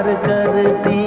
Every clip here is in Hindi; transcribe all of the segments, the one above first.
प्यार करती।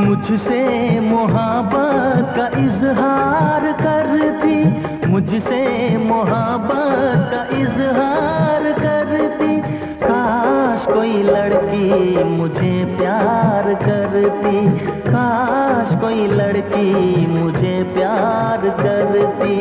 मुझसे मोहब्बत का इजहार करती, मुझसे मोहब्बत का इजहार करती। काश कोई लड़की मुझे प्यार करती, काश कोई लड़की मुझे प्यार करती।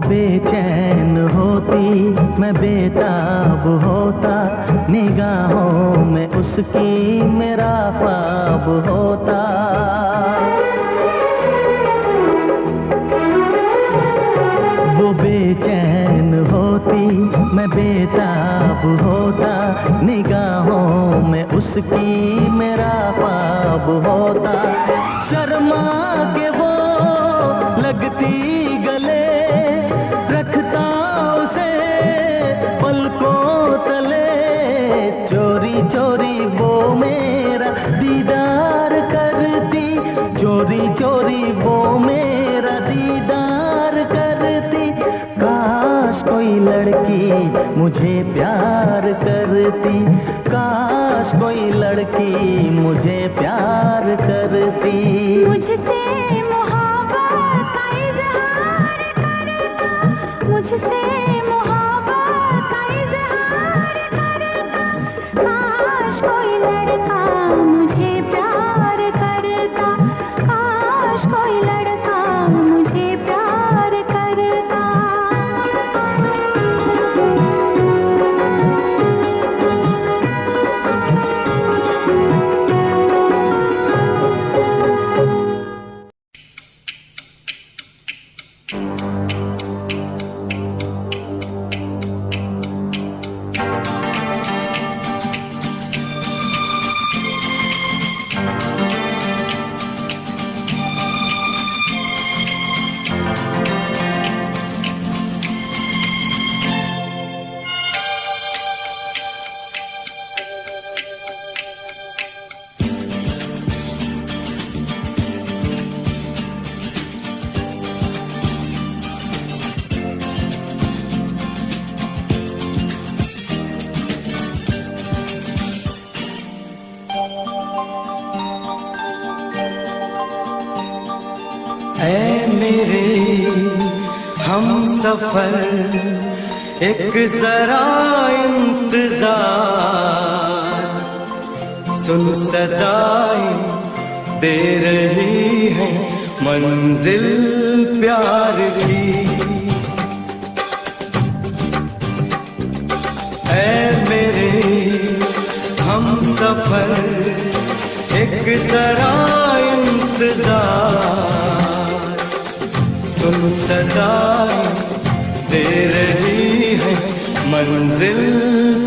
बेचैन होती मैं बेताब होता, निगाहों में उसकी मेरा ख्वाब होता। वो बेचैन होती मैं बेताब होता, निगाहों में उसकी मेरा ख्वाब होता। शर्मा के वो लगती गले, रखता उसे पलकों तले, चोरी चोरी वो मेरा दीदार करती, चोरी चोरी वो मेरा दीदार करती। काश कोई लड़की मुझे प्यार करती, काश कोई लड़की मुझे प्यार करती। मुझसे मोहब्बत का इजहार करता, मुझसे मोहब्बत का इजहार करता। काश कोई लड़का मुझे प्यार करता, काश कोई लड़का मुझे प्यार करता। ऐ मेरे हम सफर एक जरा इंतजार, सुन सदाएं दे रही है मंजिल प्यार की। ऐ मेरे हम सफर एक जरा इंतजार, सुन सदाएं दे रही है मंजिल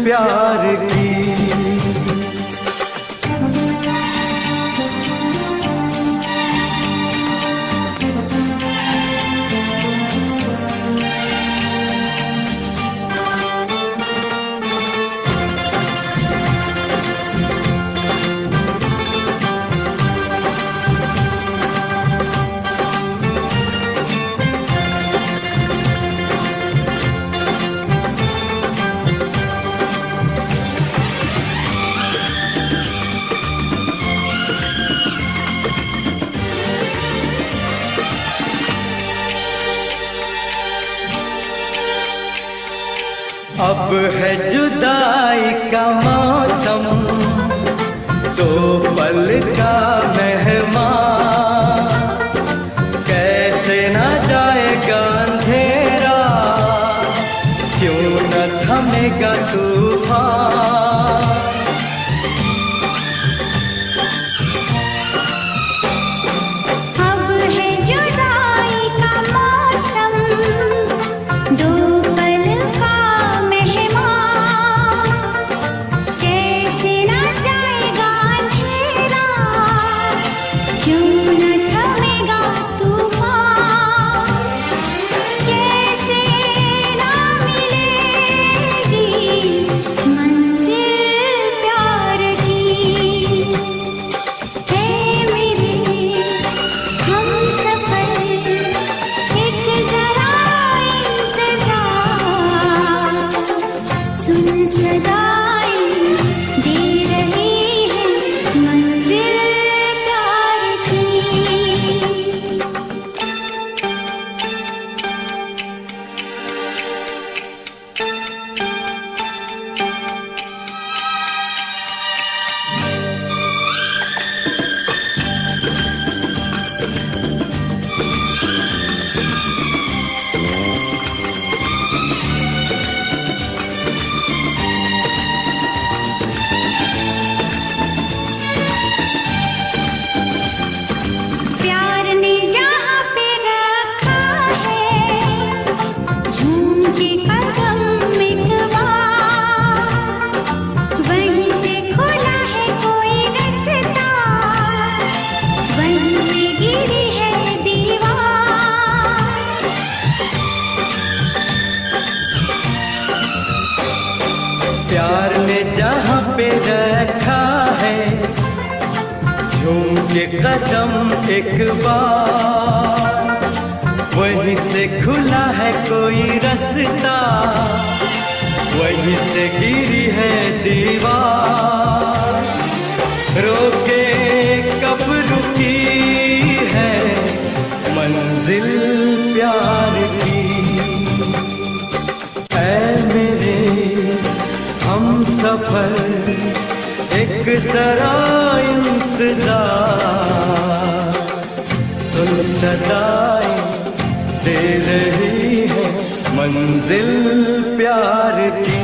प्यार की। अब है जुदाई का मौसम, दो पल का मेहमान, कैसे न जाएगा अंधेरा, क्यों न थमेगा तूफान। अब है जुदाई का मौसम, दो पल का मेहमान, कैसे न जाएगा अंधेरा, क्यों न थमेगा तूफान। कैसे न मिलेगी मंजिल प्यार की। है मेरे हमसफर एक जरा इंतजार, सुन सदाएं दे रही है मंजिल प्यार की। प्यार ने जहाँ पे रखा है झूम के कदम एक बार, वहीं से खुला है कोई रास्ता, वहीं से गिरी है दीवार। प्यार ने जहाँ पे रखा है झूम के कदम एक बार, वहीं से खुला है कोई रास्ता, वहीं से गिरी है दीवार। रोके कब रुकी है मंजिल प्यार की। ऐ मेरे हमसफर एक जरा इंतजार, सुन सदाएं दे रही है मंजिल प्यार की।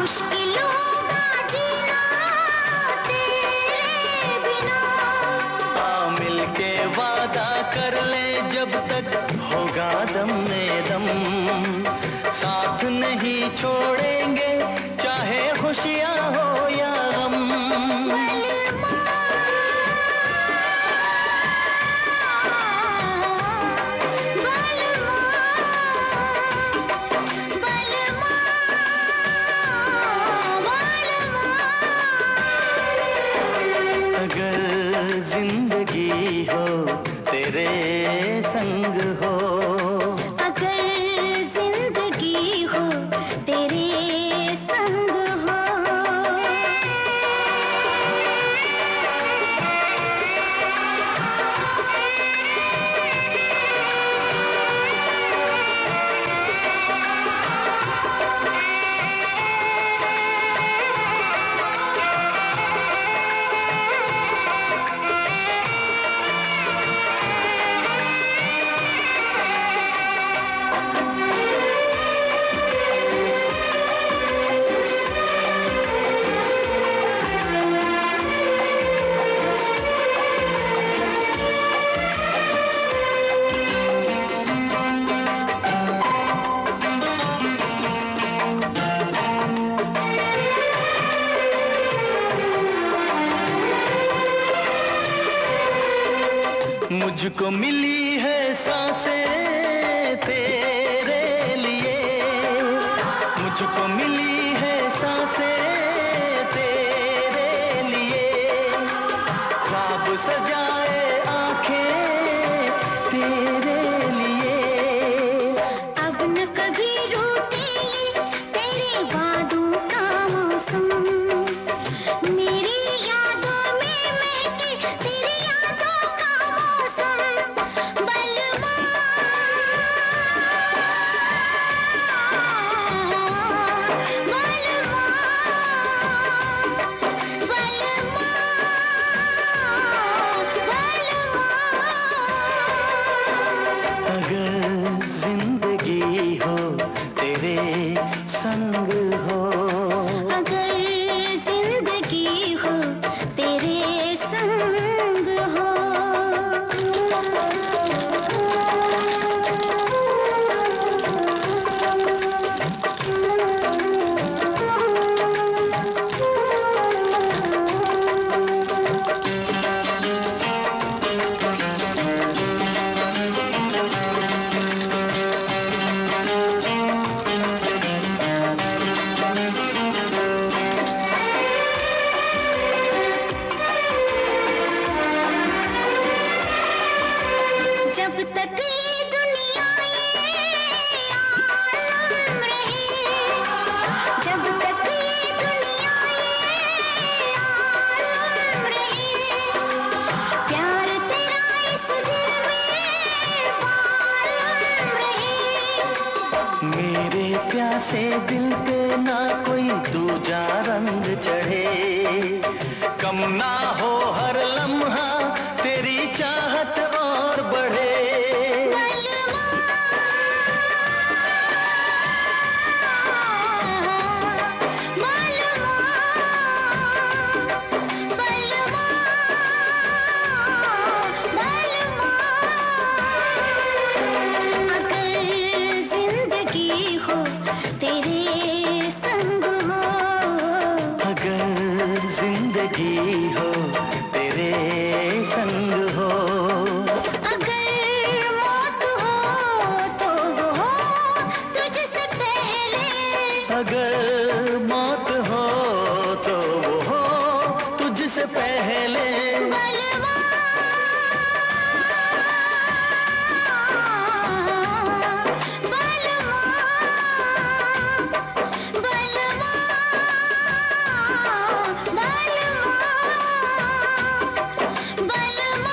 मुश्किल होगा जीना तेरे बिना। मिल के वादा कर ले जब तक होगा दम में दम, साथ नहीं छोड़ेंगे चाहे खुशियाँ हो या गम। अगर जिंदगी हो तेरे संग हो, अगर जिंदगी हो तेरे संग हो। मुझको मिली है सांसें तेरे लिए, मुझको मिली है सांसें तेरे लिए, ख्वाब सजाए आंखें तेरे लिए। अब न कभी रूठे तेरे वादों का मौसम, मेरी यादों में महके तेरी यादों का मौसम। बलमा बलमा बलमा बलमा। अगर जिंदगी हो तेरे संग हो, अगर जिंदगी हो तेरे संग हो। जब तक ये दुनिया ये आलम रहे, जब तक ये दुनिया ये आलम रहे, प्यार तेरा इस दिल में बालम रहे। मेरे प्यासे दिल पे ना कोई दूजा रंग चढ़े, कम ना हो हर लम्हा तेरी चाहत और बढ़े। बलमा बलमा बलमा बलमा। अगर जिंदगी हो तेरे संग हो, अगर जिंदगी हो तेरे संग हो, अगर मौत हो तो वो हो तुझसे पहले। अगर मौत हो तो वो हो तुझसे पहले। बलवा बलवा बलवा बलवा बलवा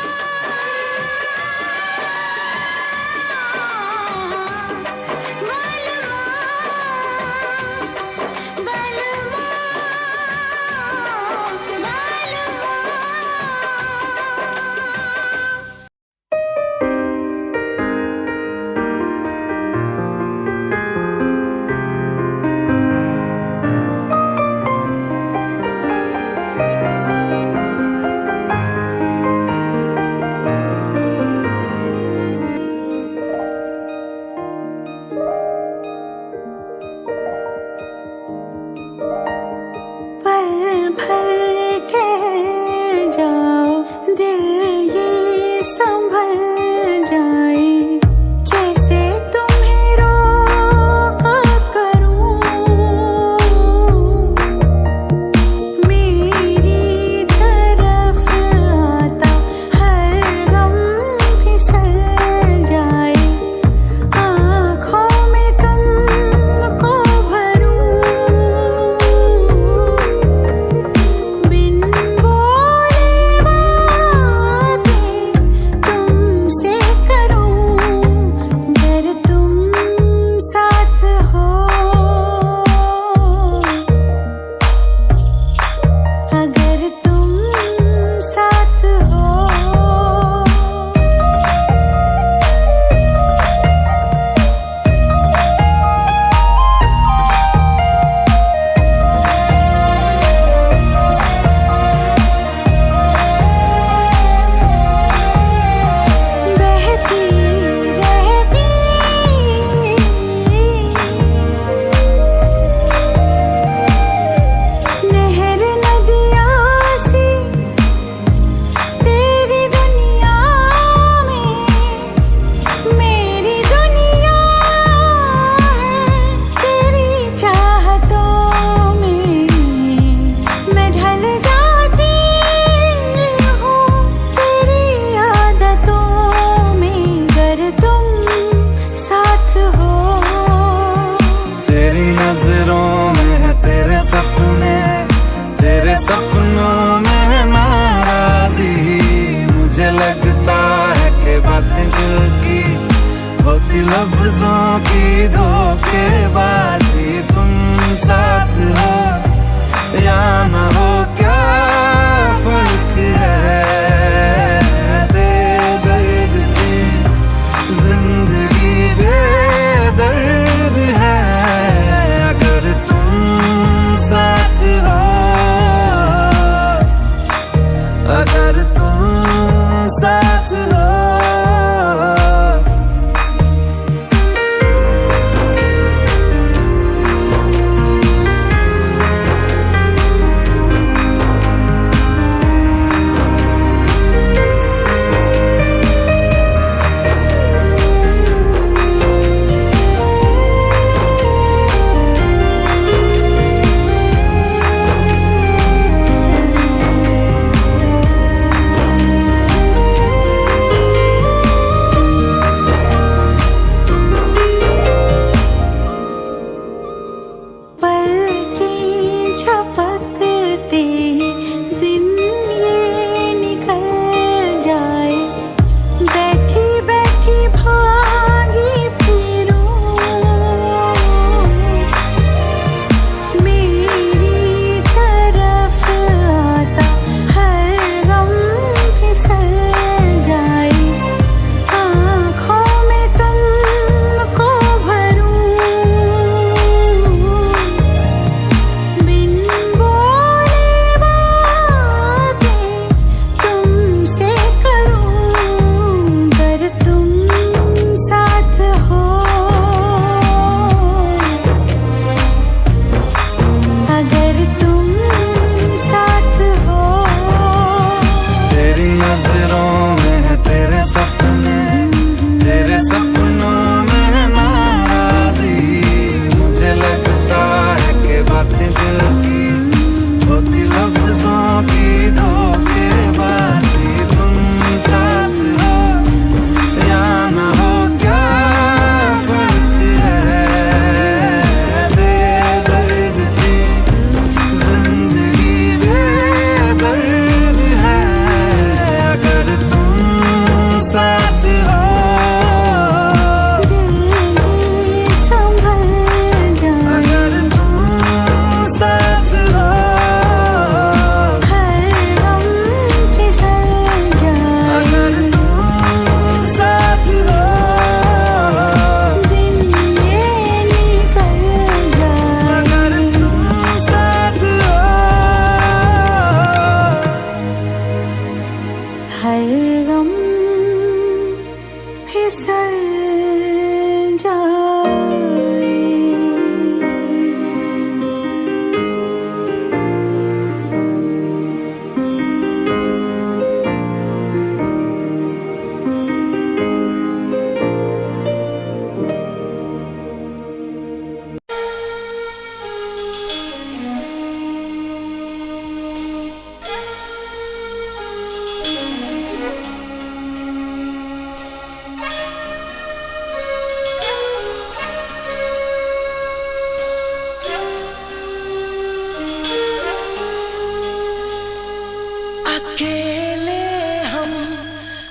की धोखेबाजी, तुम साथ हो या न हो क्या फर्क है। बेदर्द थी जिंदगी, बेदर्द है अगर तुम साथ हो, अगर तुम साथ हो।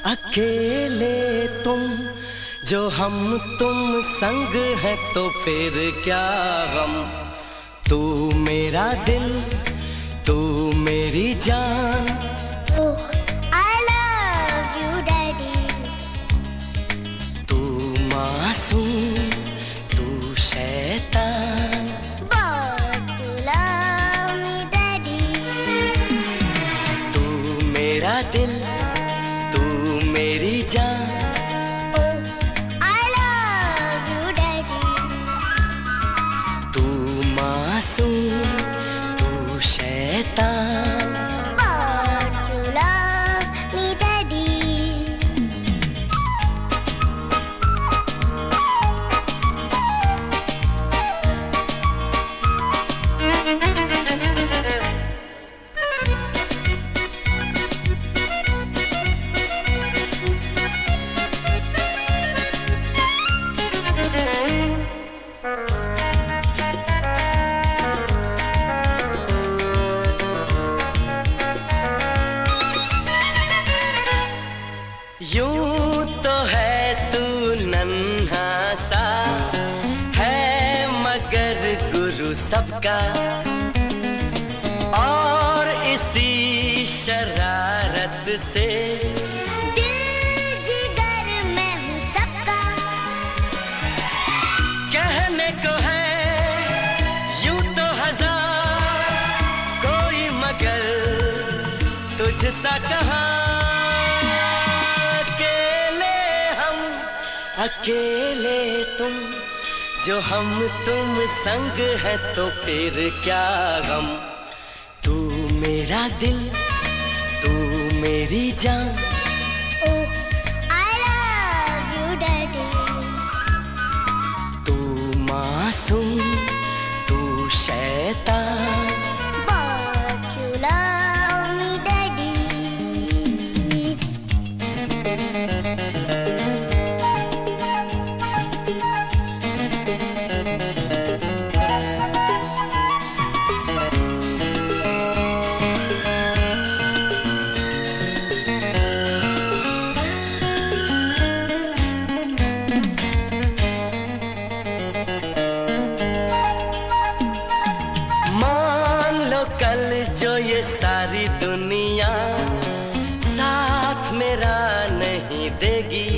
अकेले तुम, जो हम तुम संग है तो फिर क्या गम। तू मेरा दिल, तू मेरी जान। I love you, Daddy. तू मासूम, तू शैतान। But you love me, Daddy. तू मेरा दिल, तू मेरी जान। I love you, Daddy. तू मासूम, तू शैतान। But you love me, Daddy. सबका, और इसी शरारत से दिल जिगर मैं हूँ सबका। कहने को है यूं तो हजार, कोई मगर तुझसा कहाँ। अकेले हम, अकेले तुम, जो हम तुम संग है तो फिर क्या गम। तू मेरा दिल, तू मेरी जान, Oh, I love you, Daddy. तू मासूम, तू शैतान, But you love me, Daddy. मान लो कल जो ये सारी दुनिया साथ मेरा नहीं देगी,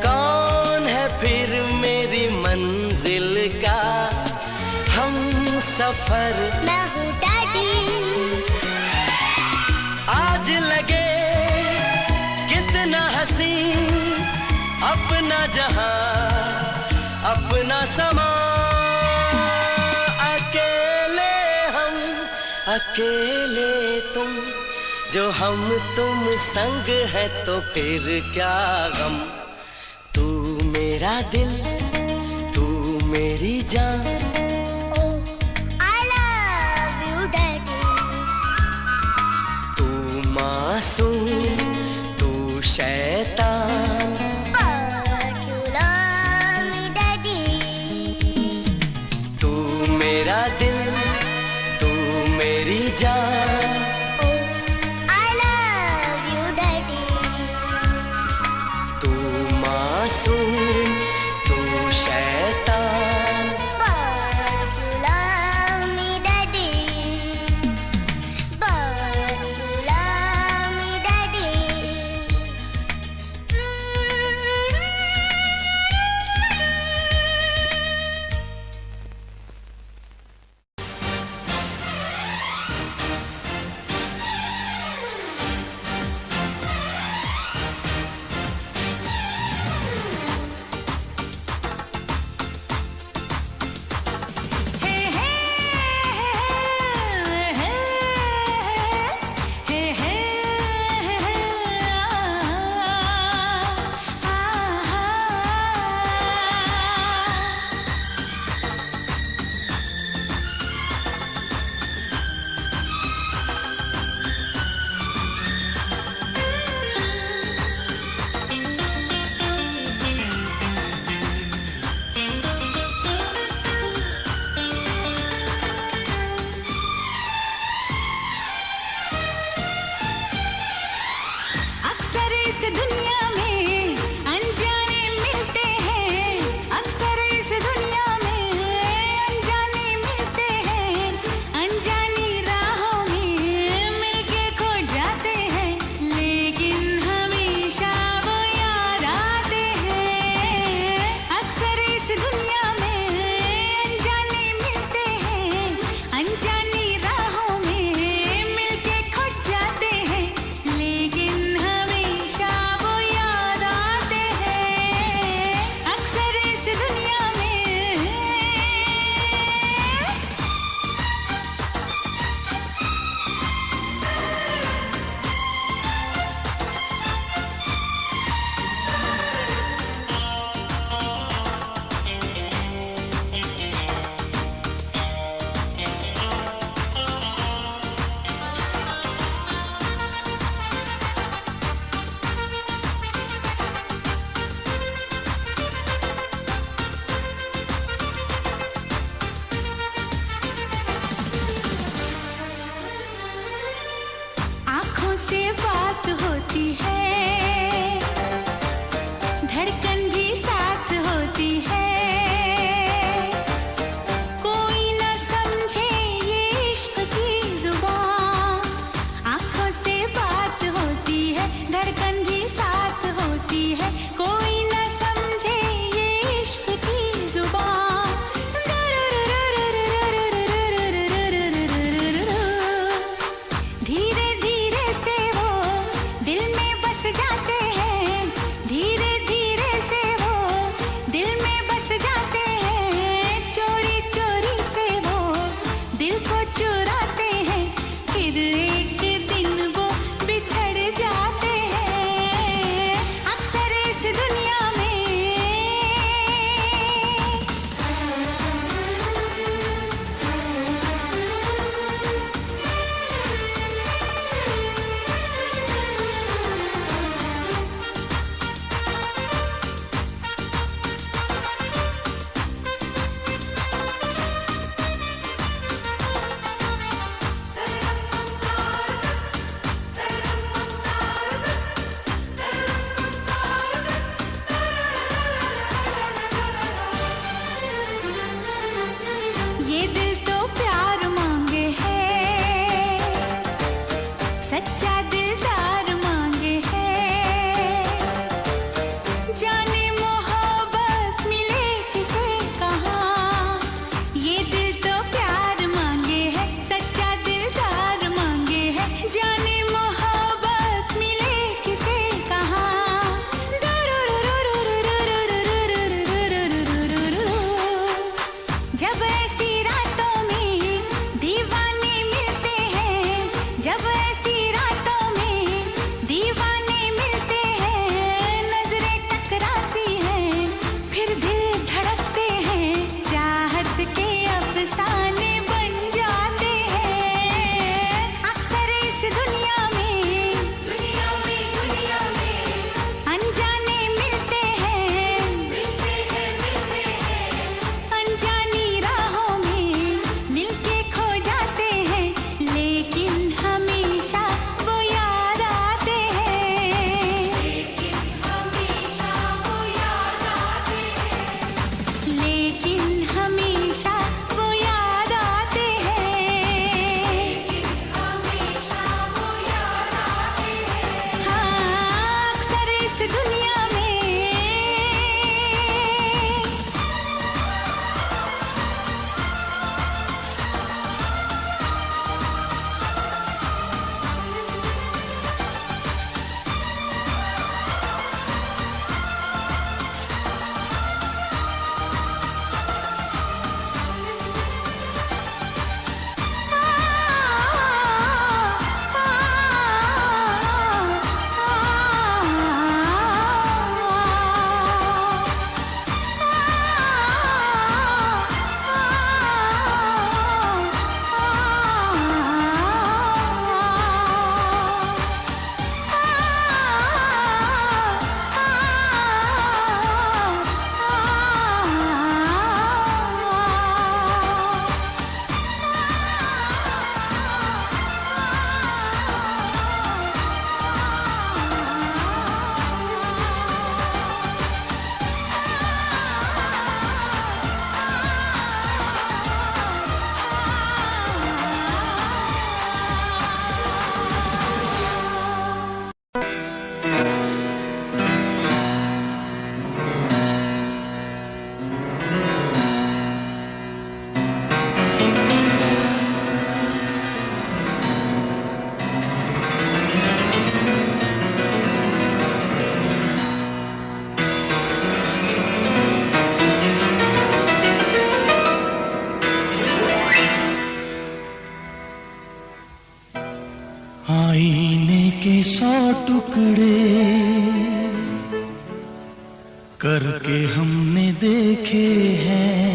कौन है फिर मेरी मंजिल का हम सफर। मैं हूँ Daddy. आज लगे कितना हंसी अपना जहां, अपना समा। अकेले हम, अकेले तुम, जो हम तुम संग है तो फिर क्या गम। तू मेरा दिल, तू मेरी जान, Oh, I love you, Daddy. तू मासूम, तू शैतान, But you love me, Daddy. तू मेरा दिल, तू मेरी जान, Oh, I love you, Daddy. तू मासूम, तू शैतान, But के 100 टुकड़े करके हमने देखे हैं।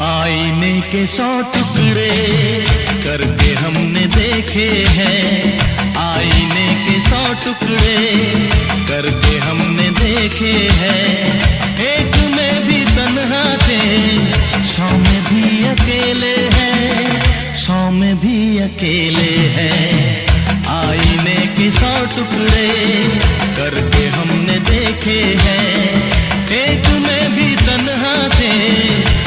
आईने के 100 टुकड़े करके हमने देखे हैं। आईने के 100 टुकड़े करके हमने देखे हैं। एक में भी तन्हा थे, 100 में भी अकेले हैं, 100 में भी अकेले हैं। आईने के 100 टुकड़े करके हमने देखे हैं। एक में भी तन्हा थे,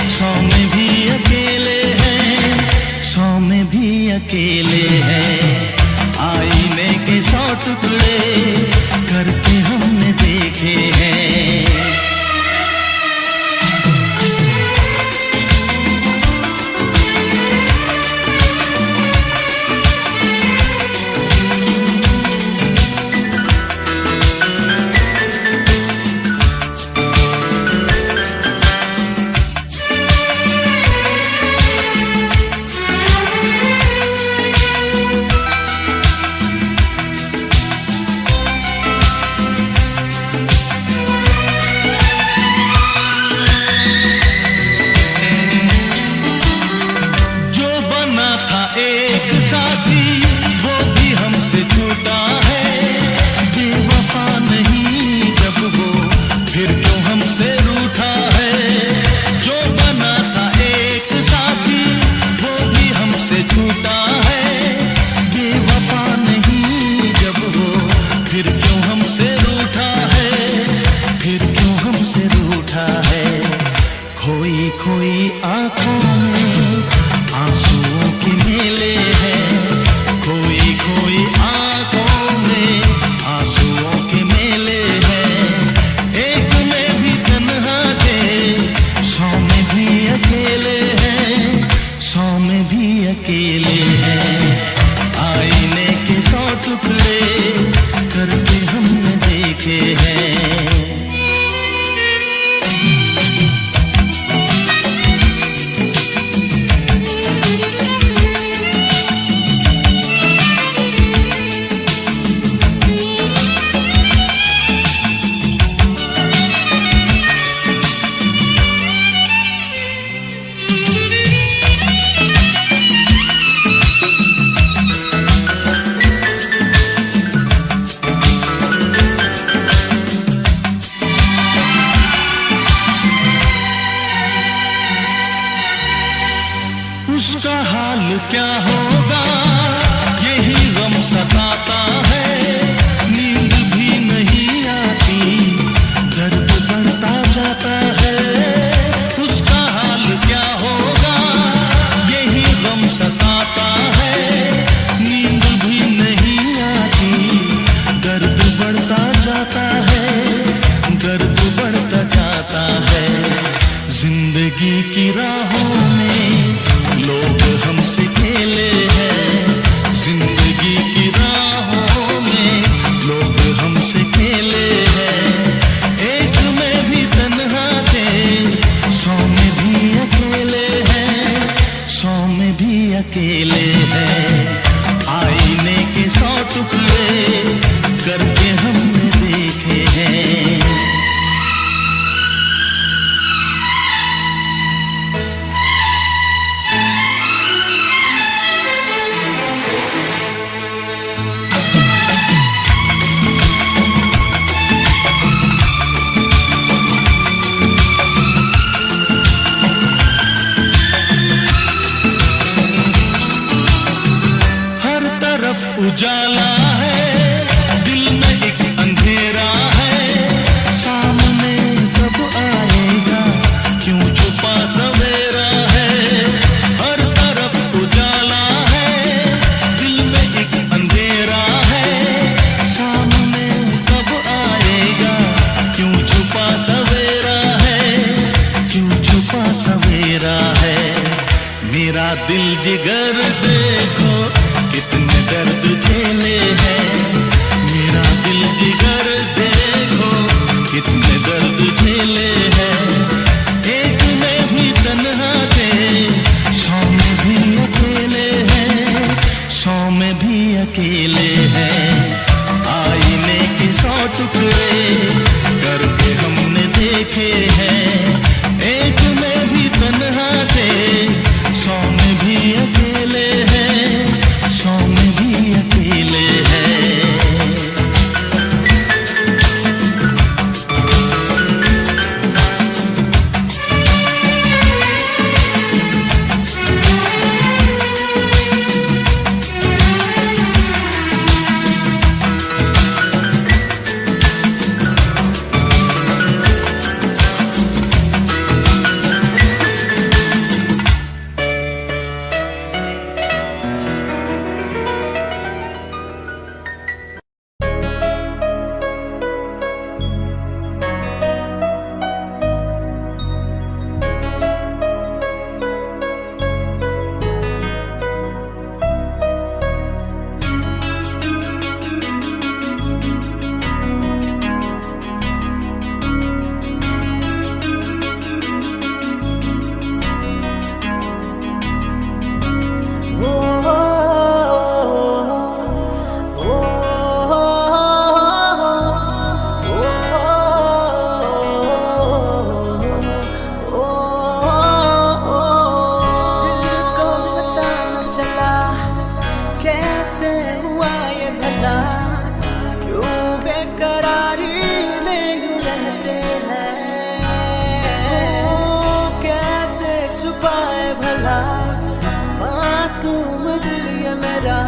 100 में भी अकेले हैं, 100 में भी अकेले हैं। आईने के 100 टुकड़े करके हमने देखे हैं। खोई आंखों में आंसुओं के मेले हैं। खोई खोई आंखों में आंसुओं के मेले हैं। एक में भी तन्हा थे, 100 में भी अकेले हैं, 100 में भी अकेले हैं। आईने के 100 टुकड़े करके हमने देखे हैं। उसका हाल क्या होगा, यही गम सताता है। नींद भी नहीं आती, दर्द बढ़ता जाता है। उसका हाल क्या होगा, यही गम सताता है। नींद भी नहीं आती, दर्द बढ़ता जाता है, दर्द बढ़ता जाता है। जिंदगी की राहों में लोग हमसे खेले हैं। जिंदगी की राहों में लोग हमसे खेले हैं। एक में भी तन्हा थे, 100 में भी अकेले हैं, 100 में भी अकेले हैं। आईने के 100 टुकड़े करके हमने देखे हैं। उजाला है, दिल में एक अंधेरा देखो कितने दर्द झेले हैं, मेरा दिल जिगर देखो कितने दर्द झेले हैं। एक में भी तन्हा थे, 100 में भी अकेले हैं, 100 में भी अकेले हैं। आईने के 100 टुकड़े करके हमने देखे हैं, एक में भी तन्हा थे, 100 में भी अकेले हैं, 100 में भी अकेले हैं। कैसे हुआ ये भला, क्यों बेकरारी में यूं रहते हैं। कैसे छुपाए भला मासूम दिल ये मेरा,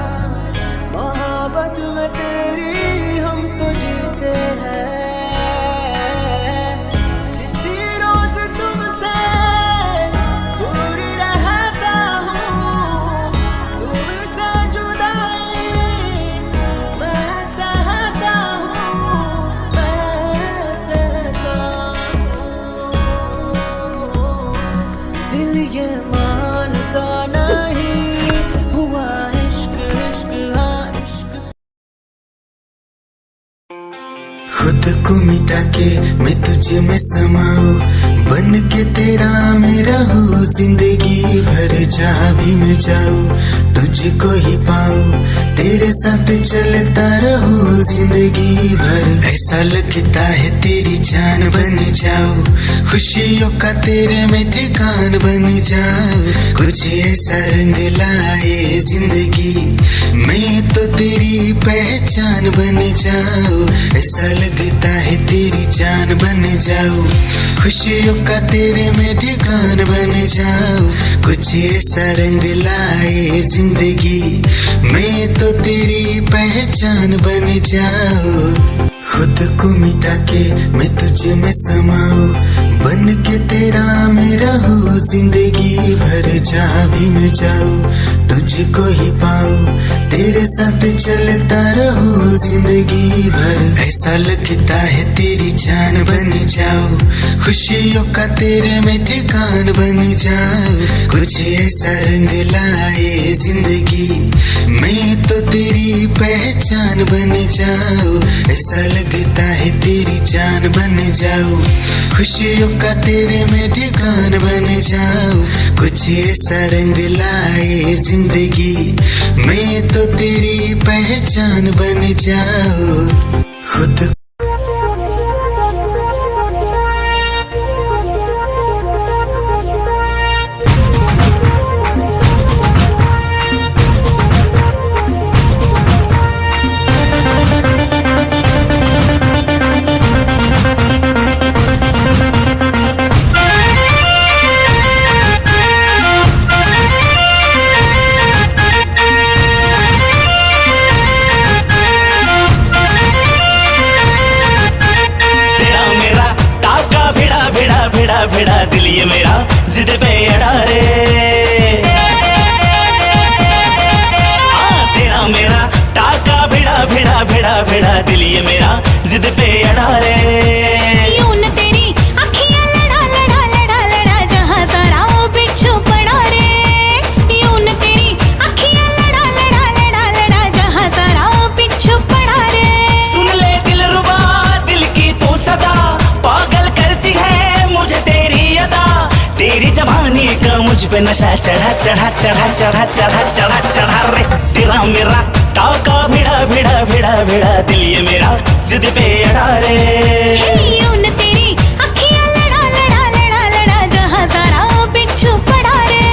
मोहब्बत में तेरी हम तो जीते हैं। किसी रोज तुमसे दूर रहता हूँ, तुमसे जुदाई मैं सहता हूँ, मैं सहता हूँ। दिल ये मानता नहीं हुआ इश्क, इश्क हाँ इश्क। खुद को मिटा के मैं तुझ में समाऊं, बन के तेरा मेरा हो जिंदगी भर। जहाँ भी मैं जाऊं तुझको ही पाऊं, तेरे साथ चलता रहूं जिंदगी भर। ऐसा लगता है तेरी जान बन जाऊं, खुशियों का तेरे में ठिकान बन जाऊं। कुछ ऐसा रंग लाए जिंदगी, मैं तो तेरी पहचान बन जाऊं। ऐसा लगता है तेरी जान बन जाऊं, खुशियों का तेरे में ठिकान बन जाऊं। कुछ ऐसा रंग लाए जिंदगी, मैं तो तेरी पहचान बन जाऊं। खुद को मिटा के मैं तुझ में समाऊं, बन के तेरा मेरा हो जिंदगी भर। जहाँ भी मैं जाऊं तुझको ही पाऊं, तेरे साथ चलता रहूं जिंदगी भर। ऐसा लगता है तेरी जान बन जाऊं, खुशियों का तेरे में ठिकान बन जाऊं। कुछ ऐसा रंग लाए जिंदगी, मैं तो तेरी पहचान बन जाऊं। ऐसा लगता है तेरी जान बन जाऊं, खुशियों का तेरे में ठिकान बन जाऊं। कुछ ऐसा रंग लाए जिंदगी, मैं तो तेरी पहचान बन जाऊं। खुद भिड़ा दिल ये मेरा जिद पे अड़ा रे। तेरा मेरा टाका भिड़ा भिड़ा भिड़ा भिड़ा दिल ये मेरा जिद पे अड़ा रे। यूं न तेरी अखियां लड़ा लड़ा लड़ा लड़ा, जहां सारा वो बिच्छू पड़ा रे। यूं न तेरी अखियां पे नशा चढ़ा चढ़ा चढ़ा चढ़ा चढ़ा चढ़ा चढ़ा रे तेरा मेरा टाका भिड़ा भिड़ा भिड़ा भिड़ा दिल ये मेरा जिद पे अड़ा रे यूं न तेरी अखियां लड़ा लड़ा लड़ा लड़ा जहां सारा बिच्छू पड़ा रे।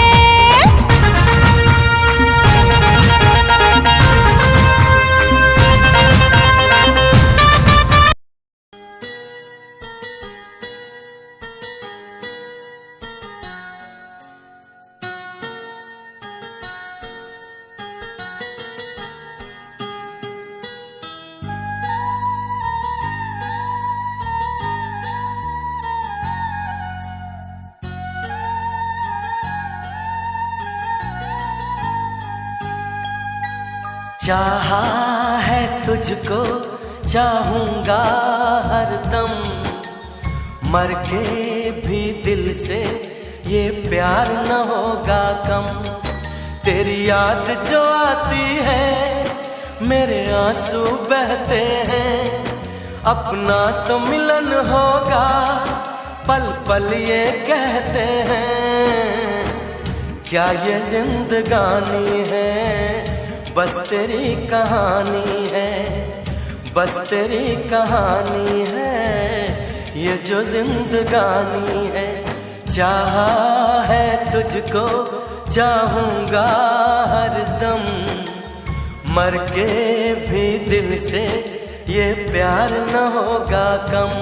चाहा है तुझको चाहूंगा हरदम, मर के भी दिल से ये प्यार न होगा कम। तेरी याद जो आती है मेरे आंसू बहते हैं, अपना तो मिलन होगा पल पल ये कहते हैं। क्या ये जिंदगानी है बस तेरी कहानी है, बस तेरी कहानी है ये जो जिंदगानी है। चाहा है तुझको चाहूंगा हरदम, मर के भी दिल से ये प्यार न होगा कम।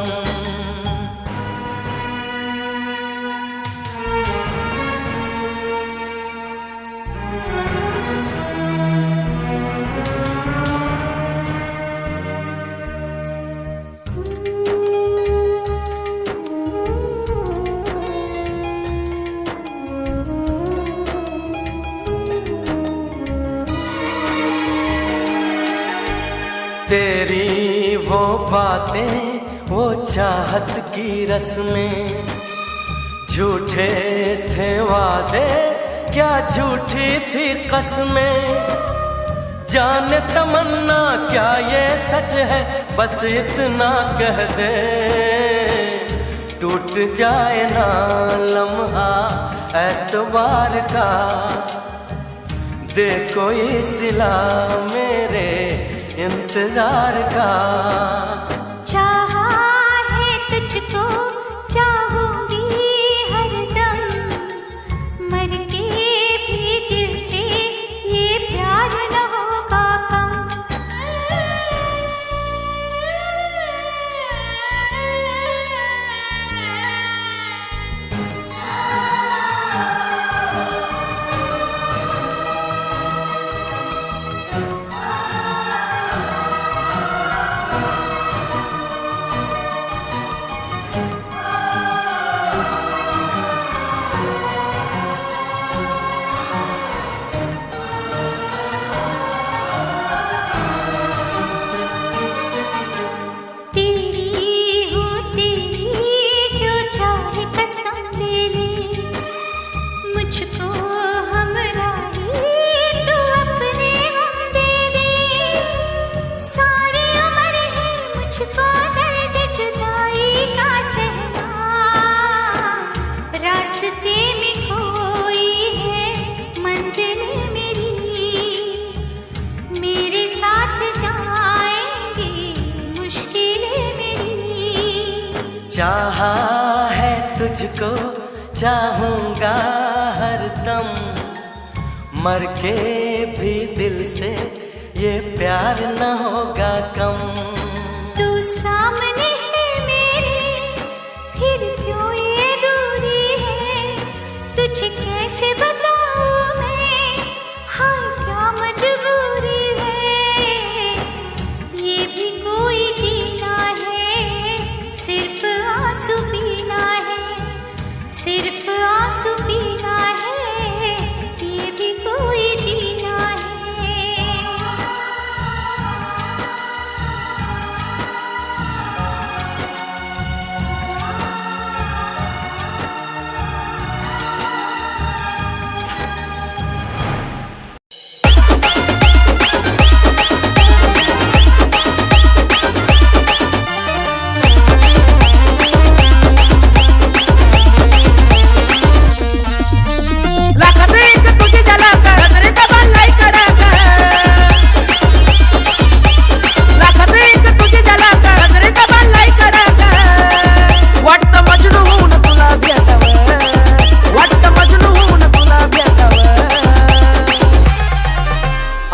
तेरी वो बातें वो चाहत की रस्में, झूठे थे वादे क्या झूठी थी कसमें। जाने तमन्ना क्या ये सच है बस इतना कह दे, टूट जाए ना लम्हा एतबार का, दे कोई सिला मेरे इंतजार का। चाहा है तुझको चाहूंगी हरदम, मर के भी दिल से ये प्यार न होगा कम। चाहा है तुझको चाहूंगा हरदम, मर के भी दिल से ये प्यार न होगा कम। तू सामने है मेरे फिर क्यों ये दूरी है, तुझे कैसे बताऊं मैं हाँ क्या मजबूरी है। ये भी कोई जीना है सिर्फ आंसू पीना है, सिर्फ आंसू पीना है, ये भी कोई जीना है।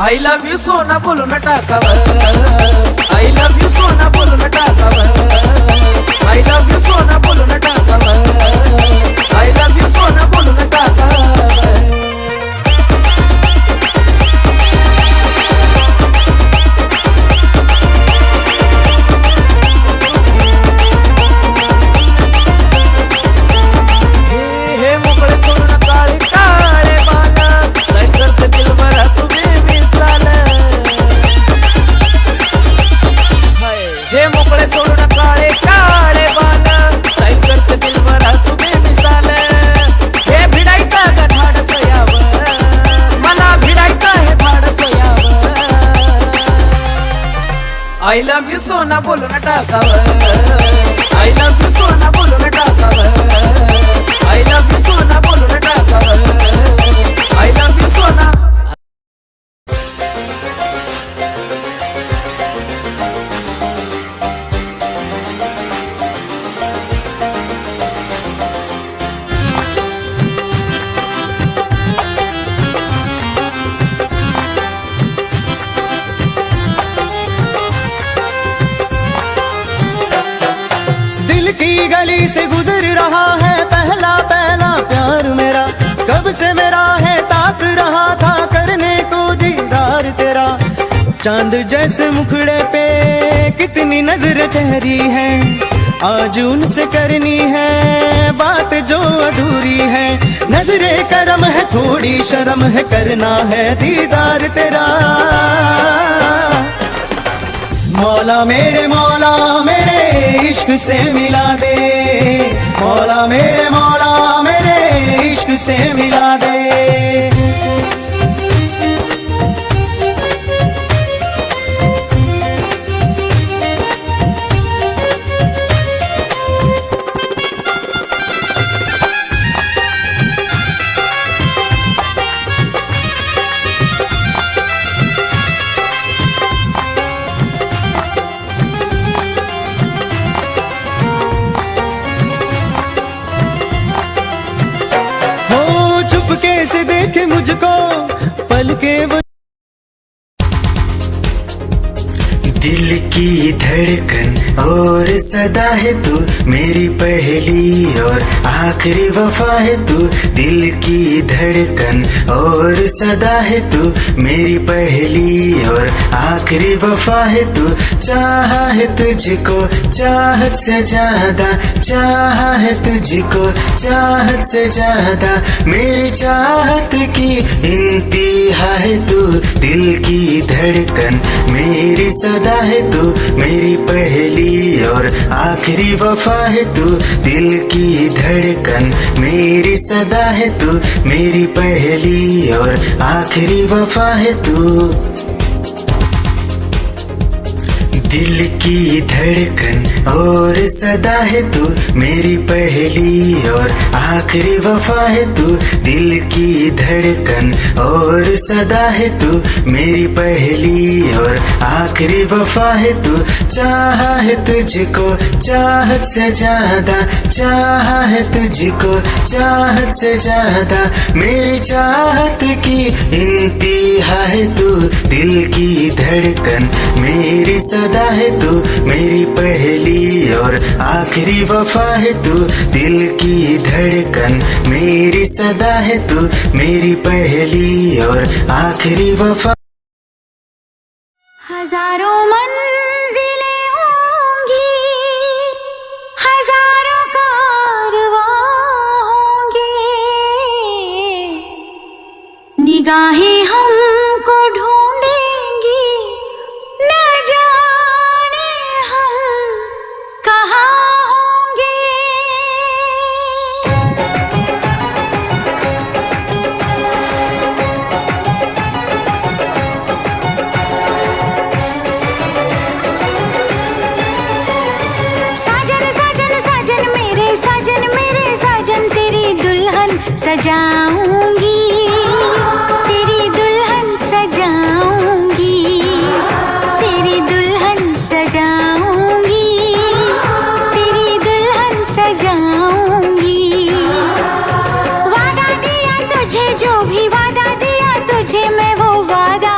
I love you सोना बोलून टाकावं, I love you सोना बोलून टाकावं, I love you सोना बोलून टाकावं, I love you सोना बोलून टाकावं. हे मोकळे सोडून काळे काळे बाल, काय करते दिलभरा तुम्ही मिसाल. हे मोकळे सोडून काळे काळे बाल, काय करते दिलभरा तुम्ही मिसाल. हे भिडायचं का धाडस यावं, मला भिडायचं हे धाडस यावं. I love you सोना बोलून टाकावं, I love you सोना बोलून टाकावं, I love you सोना बोलून टाकावं, I love you सोना. दिल की गली से गुजर रहा है पहला पहला प्यार मेरा, कब से मेरा है ताक रहा था करने को दीदार तेरा. चांद जैसे मुखड़े पे कितनी नजर ठहरी है, आज उनसे करनी है बात जो अधूरी है. नजरे करम है थोड़ी शर्म है, करना है दीदार तेरा. मौला मेरे इश्क से मिला दे, मौला मेरे इश्क से मिला दे. कैसे देखे मुझको पल के वो. दिल की धड़कन और सदा है तू, मेरी पहली और आखिरी वफा है तू. दिल की धड़कन और सदा है तू, मेरी पहली और आखिरी वफा है तू. चाहा है तुझको चाहत से ज्यादा, चाहा है तुझको चाहत से ज्यादा. मेरी चाहत की इंतहा है तू, दिल की धड़कन मेरी सदा है तू, मेरी पहली और आखिरी वफा है तू. दिल की धड़कन मेरी सदा है तू, मेरी पहली और आखिरी वफा है तू. दिल की धड़कन और सदा है तू, मेरी पहली और आखिरी वफा है तू. दिल की धड़कन और सदा है तू, मेरी पहली और आखिरी वफा है तू. चाहा है तुझको चाहत से ज्यादा, चाहा है तुझको चाहत से ज्यादा. मेरी चाहत की इंतहा है तू, दिल की धड़कन मेरी सदा है तू, मेरी पहली और आखिरी वफा है तू. दिल की धड़कन मेरी सदा है तू, मेरी पहली और आखिरी वफा. हजारों मंजिलें होंगी, हजारों कारवां होंगे, निगाहें हमको ढूंढेंगी, न जाने हम कहाँ होंगे. साजन साजन साजन मेरे साजन तेरी दुल्हन सजाऊंगी, तेरी दुल्हन सजाऊंगी, तेरी दुल्हन सजाऊंगी, तेरी दुल्हन सजाऊंगी. वादा दिया तुझे, जो भी वादा दिया तुझे, मैं वो वादा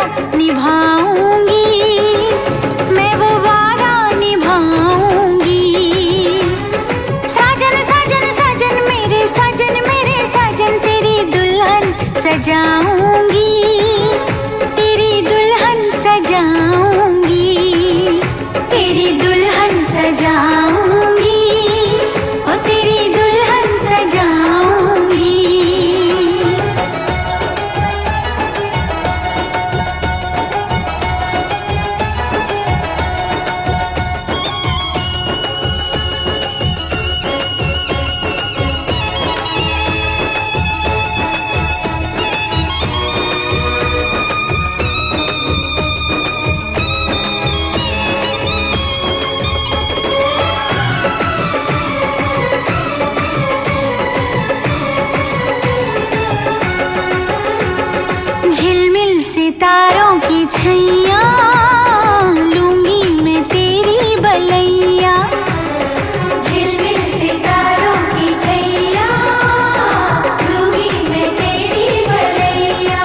सितारों की छैया लूंगी मैं तेरी बलैया। झिलमिल सितारों की छैया लूंगी मैं तेरी बलैया।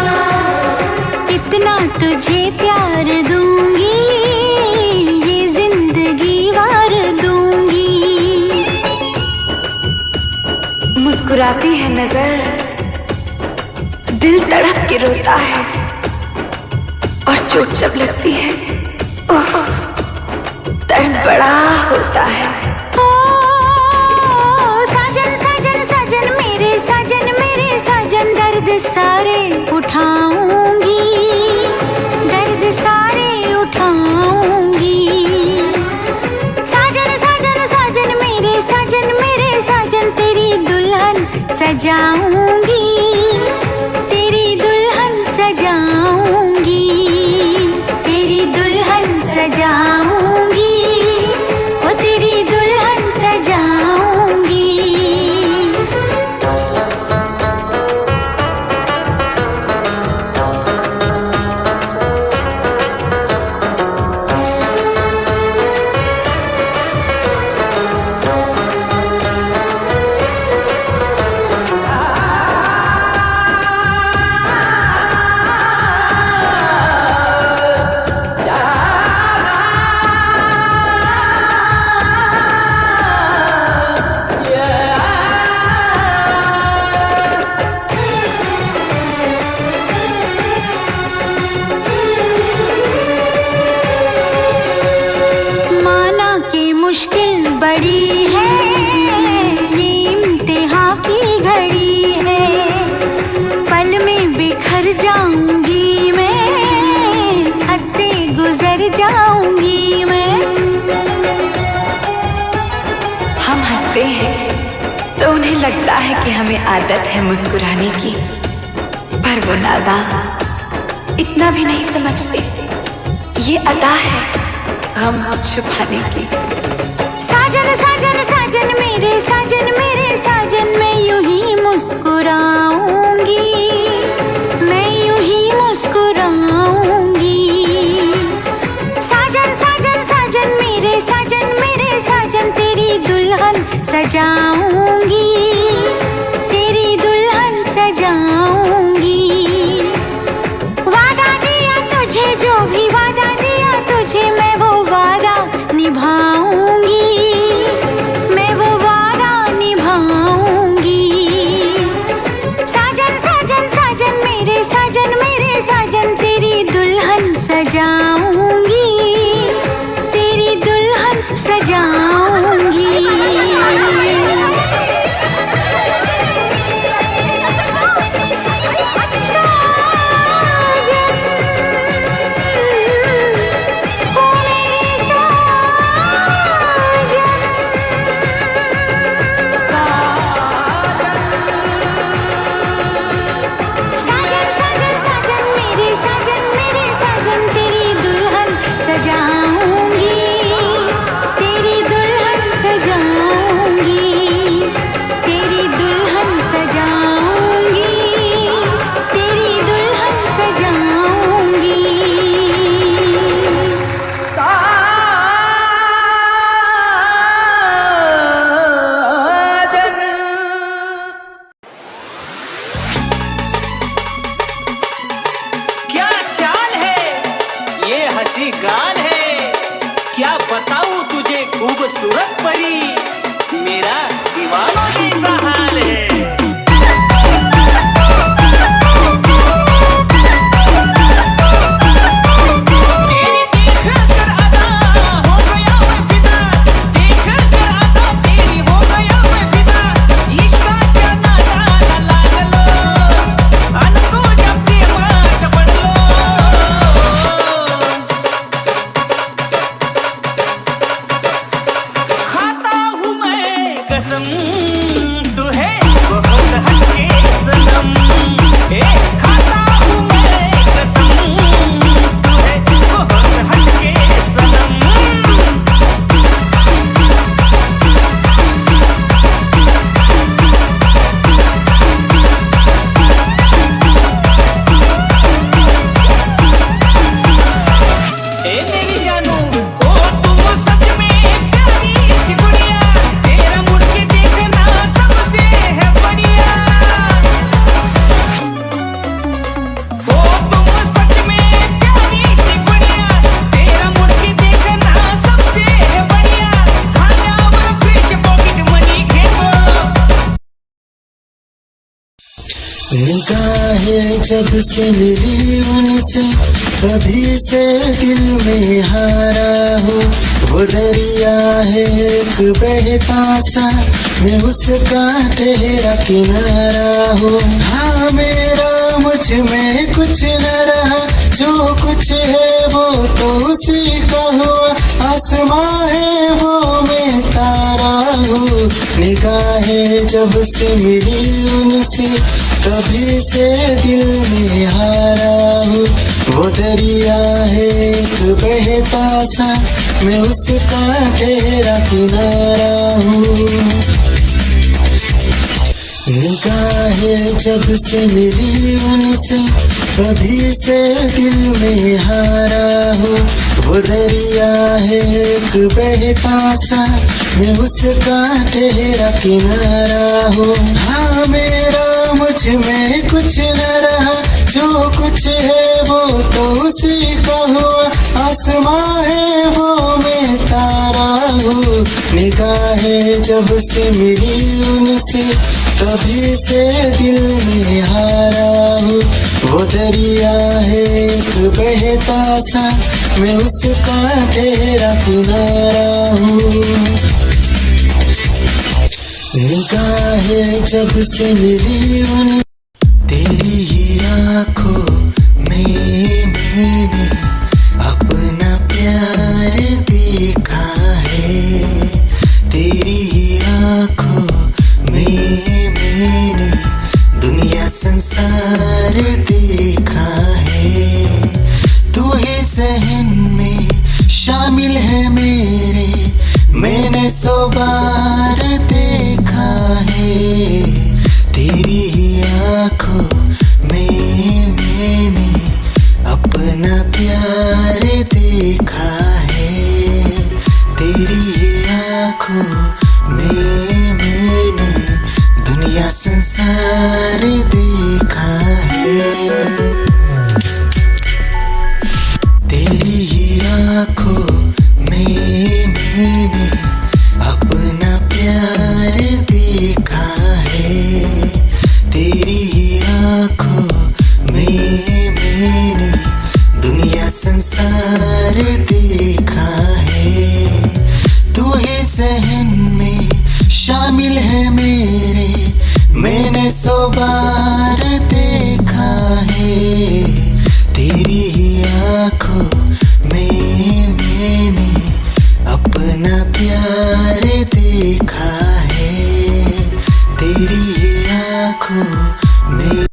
इतना तुझे प्यार दूंगी ये जिंदगी वार दूंगी। मुस्कुराती है नजर दिल तड़प के रोता है और चोट जब लगती है ओह दर्द बड़ा होता है। ओ साजन साजन साजन मेरे साजन दर्द सारे उठाऊंगी। दर्द सारे उठाऊंगी। साजन साजन साजन मेरे साजन तेरी दुल्हन सजाऊंगी। तेरी दुल्हन सजाऊंगी। तेरी दुल्हन सजाऊंगी। ओ तेरी दुल्हन सजाऊंगी। माना कि मुश्किल बड़ी है ये इम्तिहां की घड़ी है। पल में बिखर जाऊंगी मैं हद से गुजर जाऊंगी मैं। हम हंसते हैं तो उन्हें लगता है कि हमें आदत है मुस्कुराने की, पर वो नादान इतना भी नहीं समझते ये अदा है गम छुपाने की। साजन साजन साजन मेरे साजन मैं यूं ही मुस्कुराऊंगी। मैं यूं ही मुस्कुराऊंगी। साजन साजन साजन मेरे साजन तेरी दुल्हन सजाऊंगी। तेरी दुल्हन सजाऊंगी। वादा दिया तुझे जो भी वादा दिया तुझे मैं वो वादा निभाऊंगी। मैं वो वादा निभाऊंगी। साजन साजन साजन मेरे साजन तेरी दुल्हन सजाऊंगी। तेरी दुल्हन सजाऊंगी। खूबसूरत परी मेरा दीवानों जैसा हाल है। निगाहें जब से मिली उनसे कभी से दिल में हारा हूँ। वो दरिया है एक बहता सा, मैं उसका ठहरा किनारा हूँ। हाँ मेरा मुझ में कुछ न रहा, जो कुछ है वो तो उसी का हुआ। आसमां है वो मैं तारा हूँ। निगाहें जब से मिली उनसे कभी से दिल में हारा हूँ। वो दरिया है एक बहता सा, मैं उसका ठहरा किनारा हूँ। निगाहें जब से मिली उनसे कभी से दिल में हारा हूँ। वो दरिया है एक बहता सा, मैं उसका ठहरा किनारा हूँ। हाँ मेरा मुझ में कुछ न रहा, जो कुछ है वो तो उसी का हुआ। आसमां है वो मैं तारा हूँ। निगाहें जब से मिली उनसे कभी से दिल में हारा हूँ। वो दरिया है एक बहता सा, मैं उसका ठहरा किनारा हूँ। निगाहें जब से मिली उन तेरी ही आँखों में मैंने अपना प्यार देखा है। तेरी ही आँखों में मैंने दुनिया संसार देखा है। तू ही ज़हन में शामिल है मेरे, मैंने 100 बार देखा है। तेरी ही आँखों में मैंने अपना प्यार देखा है। तेरी ही आँखों में मैंने दुनिया संसार देखा है। तेरी ही आँखों में मैंने अपना प्यार देखा है। तेरी ही आँखों में मैंने दुनिया संसार देखा है। तू ही ज़हन में शामिल है मेरे, मैंने 100 बार देखा है। तेरी ही आँखों में मैंने अपना प्यार देखा है। तेरी ही आँखों में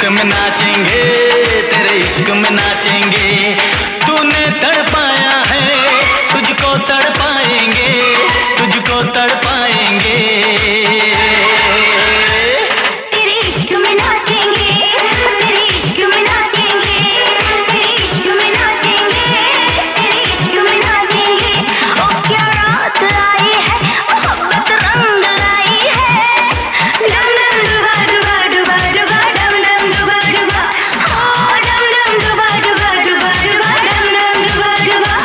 इश्क में नाचेंगे, तेरे इश्क में नाचेंगे। तूने तड़पाया है, तुझको तड़पाएंगे, तुझको तड़पाएंगे। तेरे इश्क में नाचेंगे, तेरे इश्क में नाचेंगे, तेरे इश्क में नाचेंगे, तेरे इश्क में नाचेंगे। ओ क्या रात आई है, मोहब्बत रंग लाई है। डम डम डुबा डुबा डुबा डुबा डम डम डुबा डुबा, हाँ डम डम डुबा डुबा डुबा डुबा डम डम डुबा डुबा।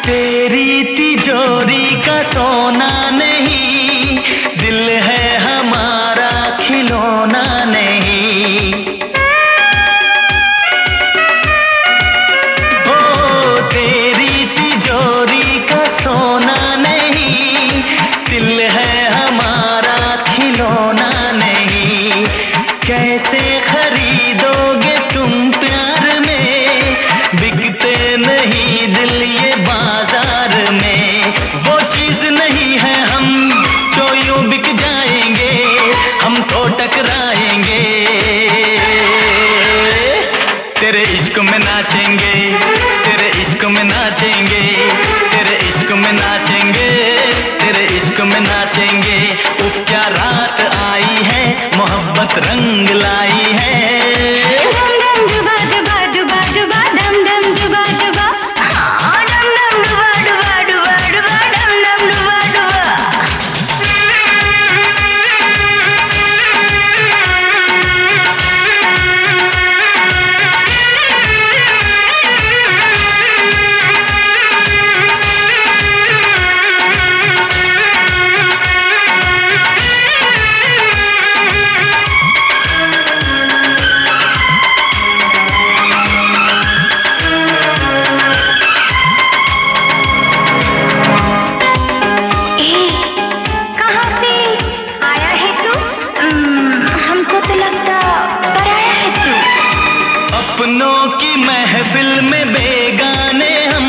तेरी तिजोरी का सोना नहीं, दिल है हमारा खिलौना नहीं। ओ तेरी तिजोरी का सोना नहीं, दिल है हमारा खिलौना नहीं। कैसे खरीदोगे तुम प्यार में, बिकते नहीं दिल ये बाजार में। वो चीज नहीं है हम जो यूं बिक जाएंगे, हम तो टकराएंगे। तेरे इश्क में नाचेंगे, तेरे इश्क में नाचेंगे, तेरे इश्क में नाचेंगे, तेरे इश्क में नाचेंगे। उफ क्या रात आई है, मोहब्बत रंग लाई है। डम डम डुबा डुबा डुबा डुबा डम डम डुबा डुबा, हाँ डम डम डुबा डुबा डुबा डुबा डम डम डुबा डुबा। कहाँ से आया है तू? हमको तो लगता पराया है तू। अपनों की महफिल में बेगाने हम,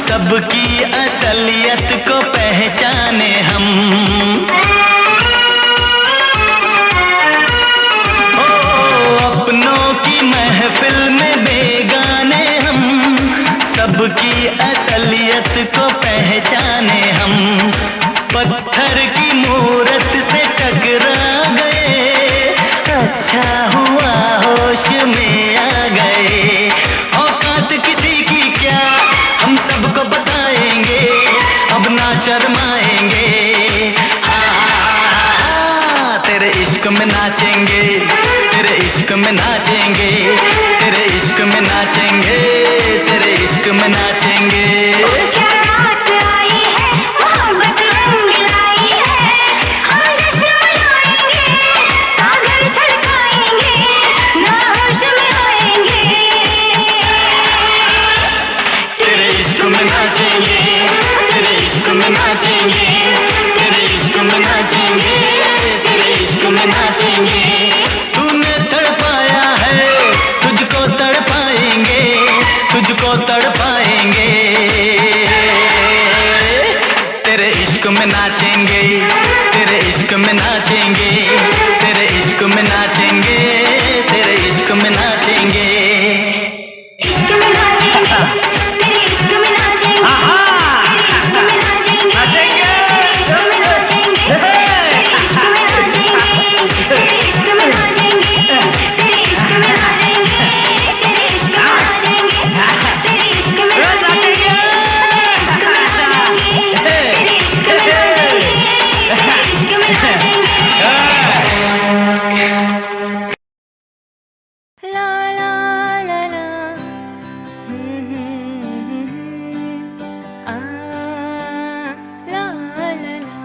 सबकी असलियत को पहचाने हम। ओ अपनों की महफिल में बेगाने हम, सबकी असलियत को पहचाने हम। पत्थर की मूरत से टकरा गए, अच्छा हुआ होश में आ गए। औकात किसी की क्या, हम सबको बताएंगे, अब ना शर्माएंगे। हाँ तेरे इश्क में नाचेंगे, तेरे इश्क में नाचेंगे, तेरे इश्क में नाचेंगे, तेरे इश्क में नाचेंगे। क्या रात आई है, मोहब्बत रंग लाई है। हम जश्न मनाएंगे, सागर छलकाएंगे, ना होश में आएंगे। तेरे इश्क में नाचेंगे, तेरे इश्क में नाचेंगे, तेरे इश्क में नाचेंगे, तेरे इश्क में नाचेंगे। तूने तड़पाया है, तुझको तड़पाएंगे, तुझको तड़पाएंगे। तेरे इश्क में नाचेंगे, तेरे इश्क में नाचेंगे, तेरे इश्क में नाचेंगे, तेरे इश्क में नाचेंगे। इश्क में नाचेंगे, तेरे इश्क में नाचेंगे, तेरे इश्क में नाचेंगे, तेरे इश्क में नाचेंगे, तेरे इश्क में नाचेंगे, तेरे इश्क में नाचेंगे, तेरे इश्क में नाचेंगे, तेरे इश्क में नाचेंगे, तेरे इश्क में नाचेंगे, तेरे इश्क में नाचेंगे, तेरे इश्क में नाचेंगे। ला ला ला ला, आ ला ला ला।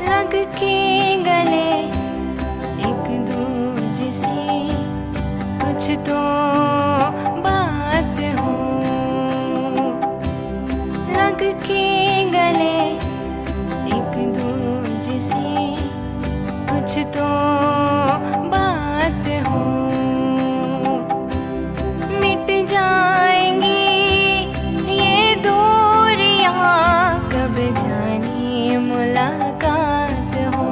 लग के गले एक दूजे से कुछ तो बात हो। लग के गले एक दूजे कुछ तो बात हो, मिट जाएंगी ये दूरियां, कब जाने मुलाकात हो।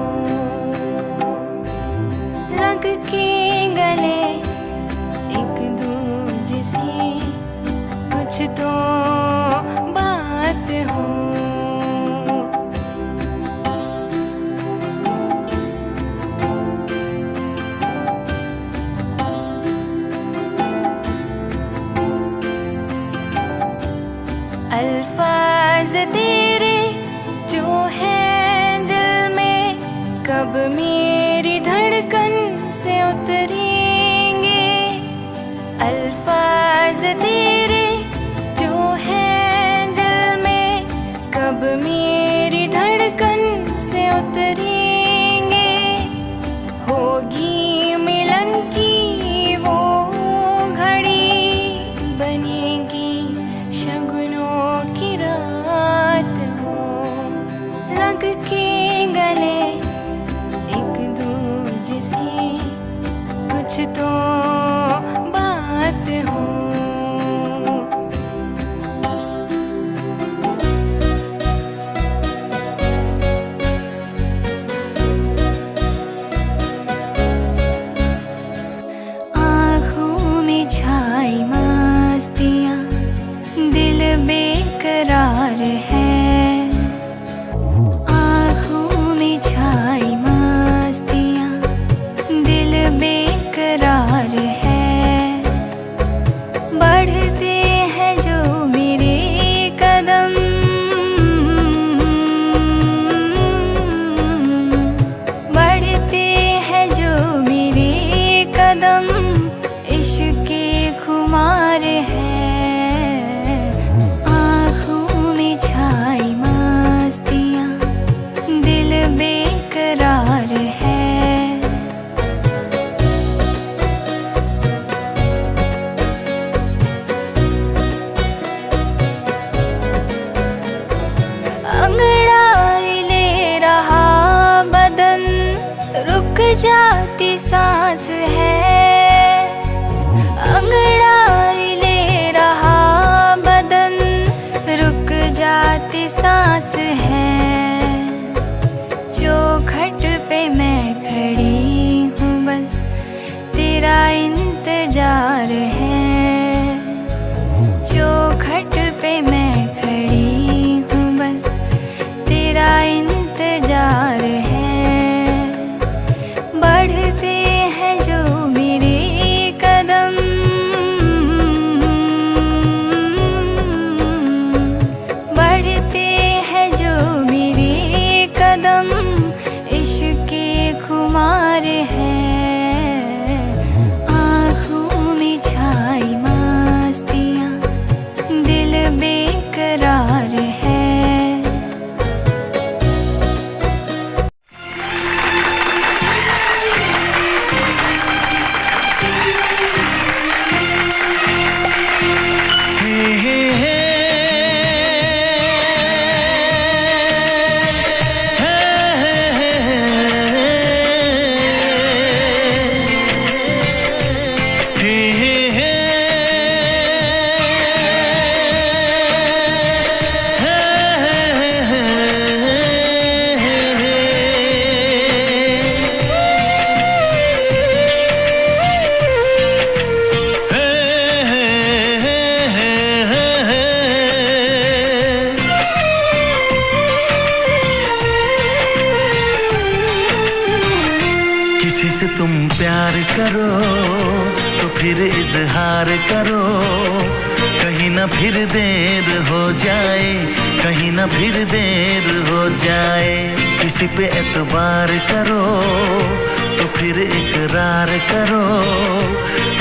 लग के गले एक दूजे से कुछ तो बात हो। अल्फाज तेरे जो है दिल में, कब मेरी धड़कन से उतरेंगे। अल्फाज तेरे जो है दिल में, कब मेरी धड़कन से उतरेंगे। होगी मिलन की वो घड़ी, बनेगी शगुनों की रात हो। लग के गले एक दूजे से कुछ तो बात हो। आँखों में छाई मस्तियाँ, दिल बेकरार है। आँखों में छाई मस्तियाँ, दिल बेकरार है। बढ़ते हैं जो मेरे कदम, बढ़ते हैं जो मेरे कदम, इश्क के खुमार है। आँखों में छाई मस्तियाँ, दिल बेकरार है। अंगड़ाई ले रहा बदन, रुक जाती सांस है। अंगड़ाई ले रहा बदन, रुक जाती सांस है। चौखट पे मैं खड़ी हूँ, बस तेरा इंतजार है। चौखट पे मैं खड़ी हूँ, बस तेरा इंतजार है। बढ़ते हैं जो मेरे कदम, बढ़ते हैं जो मेरे कदम, इश्क के खुमार है। आँखों में छाई मस्तियाँ, दिल बेकरार है। तुम प्यार करो तो फिर इजहार करो, कहीं ना फिर देर हो जाए, कहीं ना फिर देर हो जाए। किसी पे एतबार करो तो फिर इकरार करो,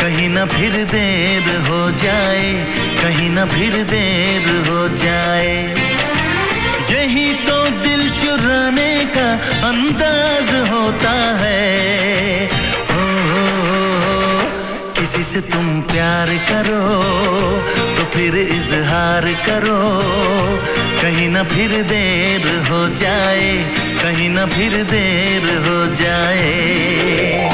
कहीं ना फिर देर हो जाए, कहीं ना फिर देर हो जाए। यही तो दिल चुराने का अंदाज होता है। किसी से तुम प्यार करो तो फिर इजहार करो, कहीं ना फिर देर हो जाए, कहीं ना फिर देर हो जाए।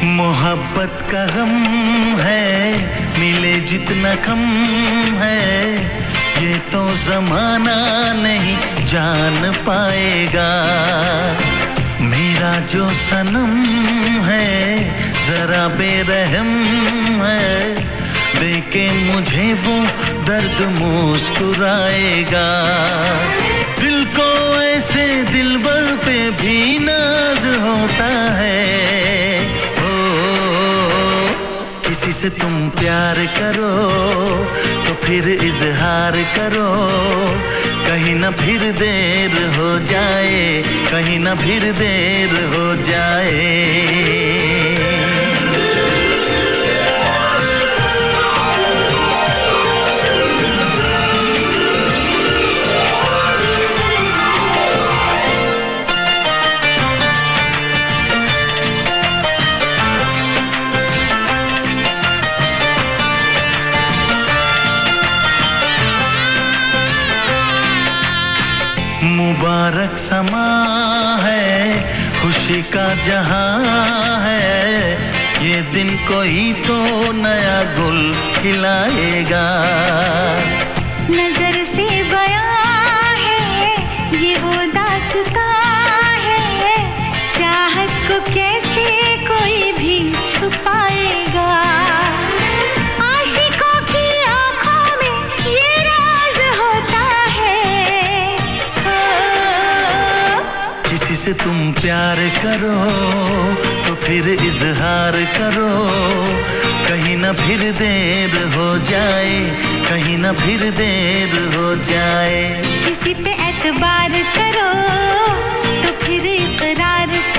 मोहब्बत का गम है, मिले जितना कम है, ये तो जमाना नहीं जान पाएगा। मेरा जो सनम है जरा बेरहम है, देखे मुझे वो दर्द मुस्कुराएगा। दिल को ऐसे दिलबर पे भी नाज होता है। किसी से तुम प्यार करो तो फिर इजहार करो, कहीं ना फिर देर हो जाए, कहीं ना फिर देर हो जाए। मुबारक समा है, खुशी का जहां है, ये दिन कोई तो नया गुल खिलाएगा। नजर से बयां है ये वो दास्तां है, चाहत को कैसे कोई भी छुपाएगा। आशिकों की आंखों में ये राज होता है। किसी से तुम प्यार करो तो फिर इजहार करो, कहीं ना फिर देर हो जाए, कहीं ना फिर देर हो जाए। किसी पे एतबार करो तो फिर इकरार करो।